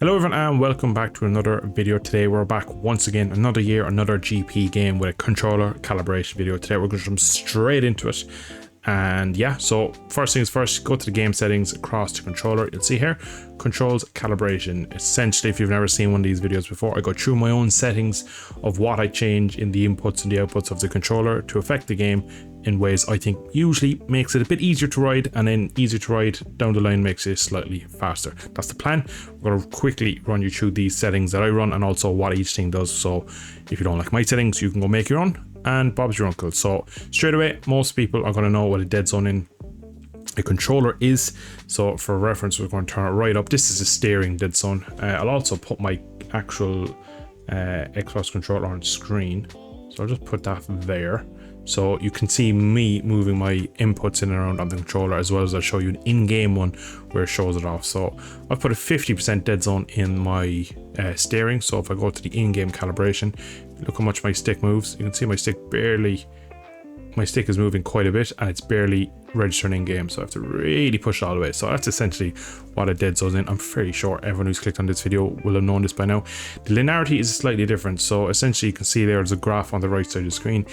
Hello everyone and welcome back to another video. Today we're back once again, another year, another GP game with a controller calibration video. Today we're going to jump straight into it. And yeah, so first things first, go to the game settings, across to controller. You'll see here, controls calibration. Essentially, if you've never seen one of these videos before, I go through my own settings of what I change in the inputs and the outputs of the controller to affect the game in ways I think usually makes it a bit easier to ride, and then easier to ride down the line makes it slightly faster. That's the plan. We're going to quickly run you through these settings that I run and also what each thing does. So if you don't like my settings, you can go make your own, and Bob's your uncle. So straight away, most people are going to know what a dead zone in a controller is. So for reference, we're going to turn it right up. This is a steering dead zone. I'll also put my actual Xbox controller on screen. So I'll just put that there. So you can see me moving my inputs in and around on the controller, as well as I'll show you an in-game one where it shows it off. So I've put a 50% dead zone in my steering. So if I go to the in-game calibration, look how much my stick moves. You can see my stick is moving quite a bit, and it's barely registering in game, so I have to really push it all the way. So that's essentially what a dead zone is in. I'm fairly sure everyone who's clicked on this video will have known this by now. The linearity is slightly different. So essentially you can see there's a graph on the right side of the screen.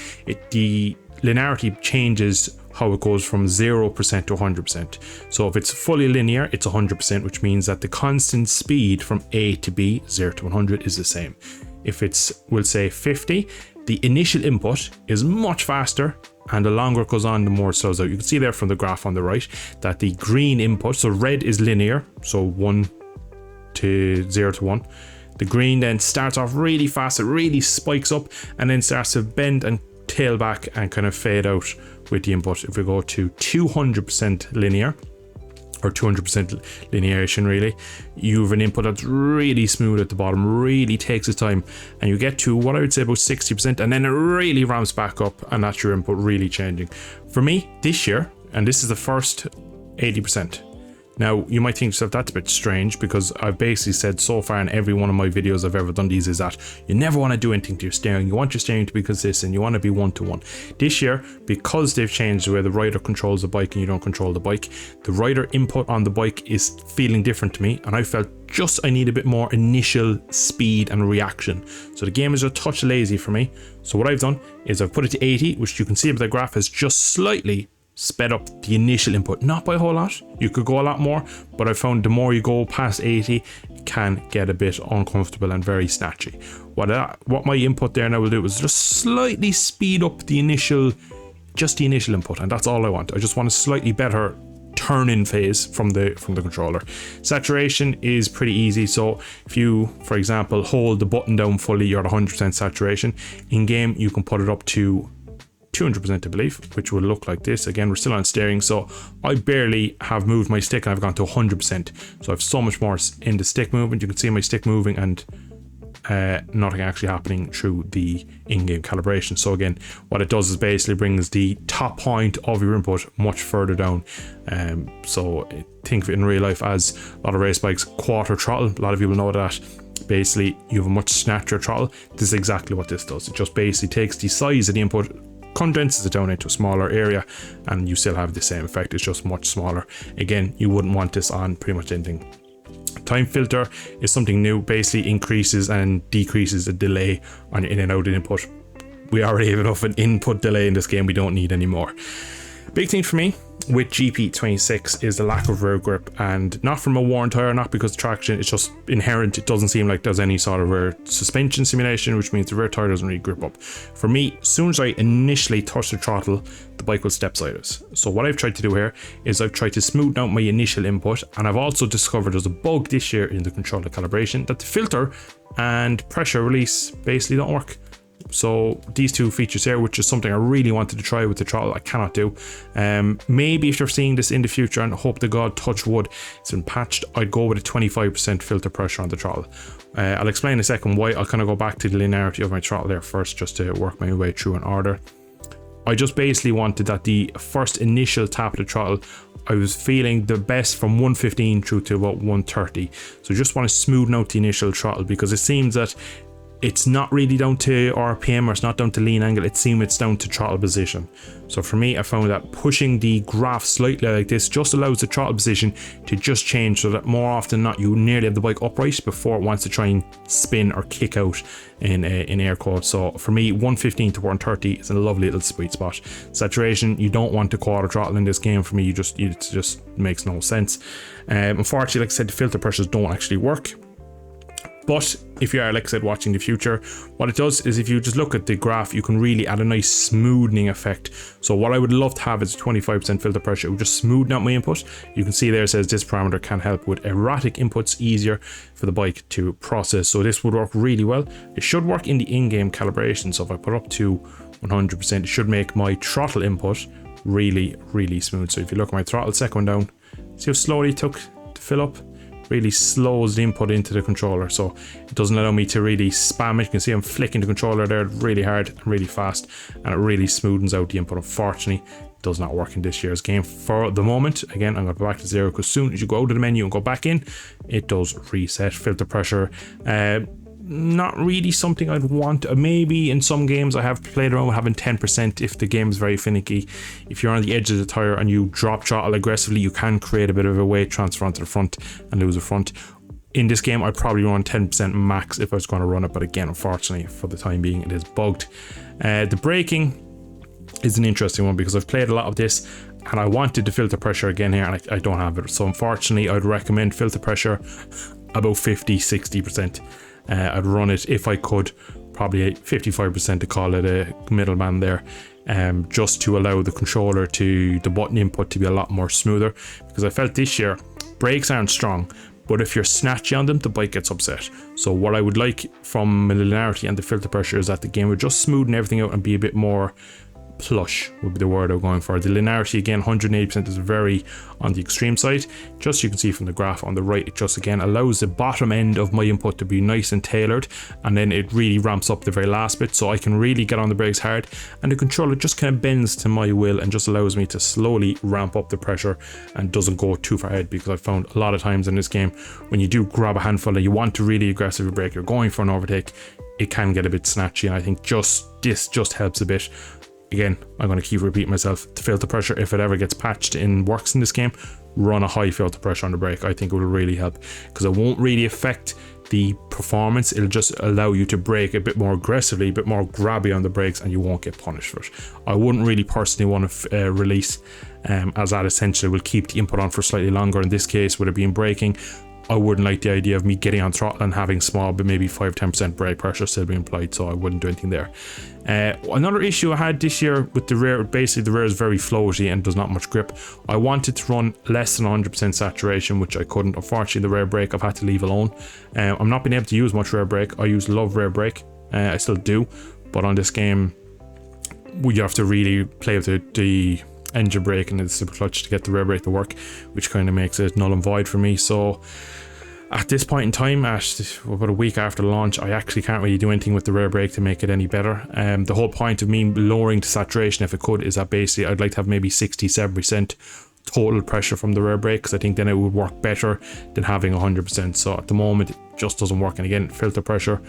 The linearity changes how it goes from 0% to 100%. So if it's fully linear, it's 100%, which means that the constant speed from A to B, 0 to 100, is the same. If it's, we'll say 50, the initial input is much faster, and the longer it goes on, the more it slows out. You can see there from the graph on the right that the green input, so red is linear, so 1 to 0 to 1. The green then starts off really fast, it really spikes up, and then starts to bend and tail back and kind of fade out with the input. If we go to 200% linear, or 200% lineation really, you have an input that's really smooth at the bottom, really takes its time, and you get to what I would say about 60%, and then it really ramps back up, and that's your input really changing. For me this year, and this is the first 80%. Now you might think to yourself that's a bit strange, because I've basically said so far in every one of my videos I've ever done these is that you never want to do anything to your steering. You want your steering to be consistent, you want to be one-to-one. This year, because they've changed the way the rider controls the bike and you don't control the bike, the rider input on the bike is feeling different to me, and I felt I need a bit more initial speed and reaction. So the game is a touch lazy for me. So what I've done is I've put it to 80, which you can see by the graph has just slightly sped up the initial input, not by a whole lot. You could go a lot more, but I found the more you go past 80, it can get a bit uncomfortable and very snatchy. What my input there now will do is just slightly speed up the initial input, and that's all I want. I just want a slightly better turn-in phase from the controller. Saturation is pretty easy. So if you, for example, hold the button down fully, you're at 100% saturation. In game, you can put it up to 200%, I believe, which will look like this. Again, we're still on steering, so I barely have moved my stick and I've gone to 100%. So I have so much more in the stick movement. You can see my stick moving and nothing actually happening through the in-game calibration. So again, what it does is basically brings the top point of your input much further down. So think of it in real life as a lot of race bikes, quarter throttle. A lot of people know that. Basically, you have a much snatchier throttle. This is exactly what this does. It just basically takes the size of the input, condenses it down into a smaller area, and you still have the same effect. It's just much smaller. Again, you wouldn't want this on pretty much anything. Time filter is something new, basically increases and decreases the delay on your in and out input. We already have enough an input delay in this game, we don't need any more. Big thing for me with GP26 is the lack of rear grip, and not from a worn tire, not because of traction, it's just inherent. It doesn't seem like there's any sort of rear suspension simulation, which means the rear tire doesn't really grip up. For me, as soon as I initially touch the throttle, the bike will step sideways. So what I've tried to do here is I've tried to smooth out my initial input, and I've also discovered there's a bug this year in the controller calibration that the filter and pressure release basically don't work. So these two features here, which is something I really wanted to try with the throttle, I cannot do. Maybe if you're seeing this in the future, and hope to God, touch wood, it's been patched, I'd go with a 25% filter pressure on the throttle. I'll explain in a second why. I'll kind of go back to the linearity of my throttle there first, just to work my way through in order. I just basically wanted that the first initial tap of the throttle, I was feeling the best from 115 through to about 130. So just want to smoothen out the initial throttle, because it seems that it's not really down to RPM, or it's not down to lean angle. It seems it's down to throttle position. So for me, I found that pushing the graph slightly like this just allows the throttle position to just change, so that more often than not you nearly have the bike upright before it wants to try and spin or kick out in air quotes. So for me, 115 to 130 is a lovely little sweet spot. Saturation, you don't want to quarter throttle in this game. For me, it just makes no sense. Unfortunately, like I said, the filter pressures don't actually work. But if you are, like I said, watching the future, what it does is if you just look at the graph, you can really add a nice smoothing effect. So what I would love to have is 25% filter pressure. It would just smoothen out my input. You can see there it says this parameter can help with erratic inputs, easier for the bike to process. So this would work really well. It should work in the in-game calibration. So if I put up to 100%, it should make my throttle input really, really smooth. So if you look at my throttle second down, see how slowly it took to fill up? Really slows the input into the controller, so it doesn't allow me to really spam it. You can see I'm flicking the controller there really hard and really fast, and it really smoothens out the input. Unfortunately, it does not work in this year's game for the moment. Again, I'm going to go back to 0 because as soon as you go out of the menu and go back in, it does reset. Filter pressure, not really something I'd want. Maybe in some games I have played around with having 10% if the game is very finicky. If you're on the edge of the tire and you drop throttle aggressively, you can create a bit of a weight transfer onto the front and lose the front. In this game, I'd probably run 10% max if I was going to run it, but again, unfortunately, for the time being, it is bugged. The braking is an interesting one because I've played a lot of this and I wanted the filter pressure again here, and I don't have it. So unfortunately, I'd recommend filter pressure about 50-60%. I'd run it if I could, probably 55% to call it a middleman there, just to allow the controller the button input to be a lot more smoother, because I felt this year brakes aren't strong, but if you're snatchy on them, the bike gets upset. So what I would like from the linearity and the filter pressure is that the game would just smoothen everything out and be a bit more plush, would be the word I'm going for. The linearity, again, 180% is very on the extreme side. Just you can see from the graph on the right, it just again allows the bottom end of my input to be nice and tailored, and then it really ramps up the very last bit, so I can really get on the brakes hard, and the controller just kind of bends to my will and just allows me to slowly ramp up the pressure and doesn't go too far ahead. Because I've found a lot of times in this game, when you do grab a handful and you want to really aggressively brake, you're going for an overtake, it can get a bit snatchy, and I think this just helps a bit. Again, I'm going to keep repeating myself. The filter pressure, if it ever gets patched in works in this game, run a high filter pressure on the brake. I think it will really help, because it won't really affect the performance. It'll just allow you to brake a bit more aggressively, a bit more grabby on the brakes, and you won't get punished for it. I wouldn't really personally want to release, as that essentially will keep the input on for slightly longer. In this case, with it being braking, I wouldn't like the idea of me getting on throttle and having small, but maybe 5-10% brake pressure still being applied, so I wouldn't do anything there. Another issue I had this year with the rear, basically the rear is very floaty and does not much grip. I wanted to run less than 100% saturation, which I couldn't. Unfortunately, the rear brake I've had to leave alone. I'm not being able to use much rear brake. I love rear brake, I still do, but on this game, you have to really play with the engine brake and the super clutch to get the rear brake to work, which kind of makes it null and void for me. So at this point in time, at about a week after launch, I actually can't really do anything with the rear brake to make it any better. The whole point of me lowering to saturation, if it could, is that basically I'd like to have maybe 60-70% total pressure from the rear brake, because I think then it would work better than having 100%. So at the moment, it just doesn't work. And again, filter pressure,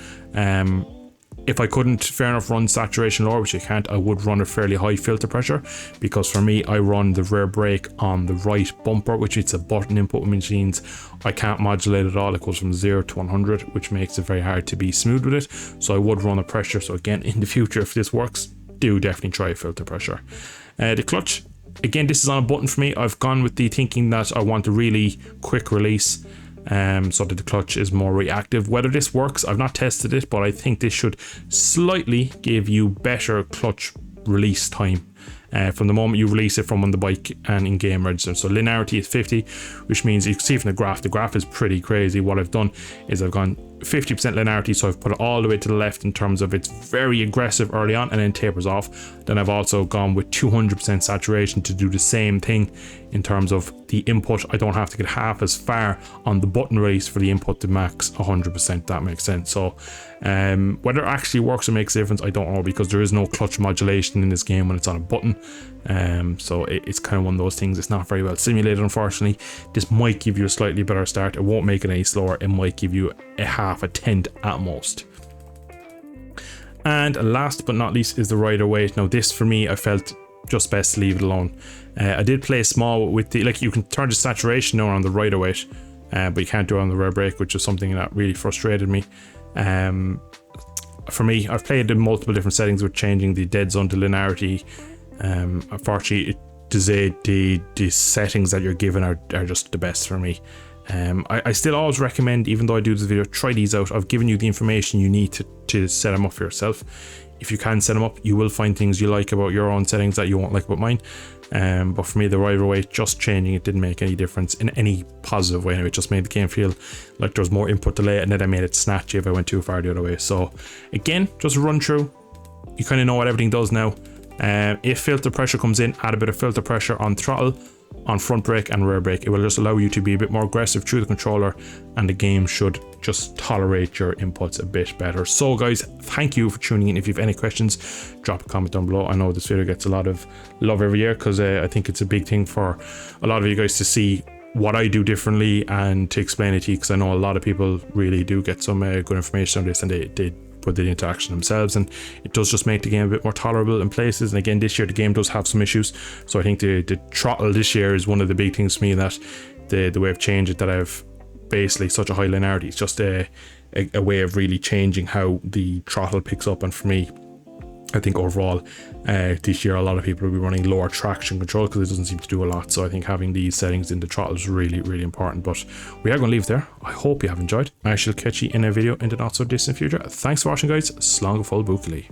if I couldn't, fair enough, run saturation lower, which I can't, I would run a fairly high filter pressure, because for me, I run the rear brake on the right bumper, which it's a button input, which means I can't modulate at all. It goes from 0 to 100, which makes it very hard to be smooth with it. So I would run a pressure. So again, in the future, if this works, do definitely try filter pressure. The clutch, again, this is on a button for me. I've gone with the thinking that I want a really quick release, so that the clutch is more reactive. Whether this works, I've not tested it, but I think this should slightly give you better clutch release time from the moment you release it from on the bike and in game register. So linearity is 50, which means you can see from the graph is pretty crazy. What I've done is I've gone 50% linearity, so I've put it all the way to the left in terms of it's very aggressive early on and then tapers off. Then I've also gone with 200% saturation to do the same thing in terms of the input. I don't have to get half as far on the button release for the input to max 100%. That makes sense. So whether it actually works or makes a difference, I don't know, because there is no clutch modulation in this game when it's on a button. So it's kind of one of those things. It's not very well simulated, unfortunately. This might give you a slightly better start. It won't make it any slower. It might give you a half a tenth at most. And last but not least is the rider weight. Now this for me, I felt just best to leave it alone. I did play small with the, like, you can turn the saturation now on the rider weight, but you can't do it on the rear brake, which is something that really frustrated me. For me, I've played in multiple different settings with changing the dead zone to linearity. Unfortunately, the settings that you're given are just the best for me. I still always recommend, even though I do this video, try these out. I've given you the information you need to set them up for yourself. If you can set them up, you will find things you like about your own settings that you won't like about mine. But for me, the rider weight, just changing it didn't make any difference in any positive way. Anyway, it just made the game feel like there was more input delay, and then I made it snatchy if I went too far the other way. So again, just run through. You kind of know what everything does now. If filter pressure comes in, add a bit of filter pressure on throttle, on front brake and rear brake. It will just allow you to be a bit more aggressive through the controller, and the game should just tolerate your inputs a bit better. So guys, thank you for tuning in. If you have any questions, drop a comment down below. I know this video gets a lot of love every year because I think it's a big thing for a lot of you guys to see what I do differently and to explain it to you, because I know a lot of people really do get some good information on this, and they put it into action themselves, and it does just make the game a bit more tolerable in places. And again, this year the game does have some issues, so I think the throttle this year is one of the big things for me, that the way I've changed it, that I've basically such a high linearity. It's just a way of really changing how the throttle picks up. And for me, I think overall this year a lot of people will be running lower traction control because it doesn't seem to do a lot. So I think having these settings in the throttle is really, really important. But we are going to leave it there. I hope you have enjoyed. I shall catch you in a video in the not so distant future. Thanks for watching, guys. Slán go full buachaí.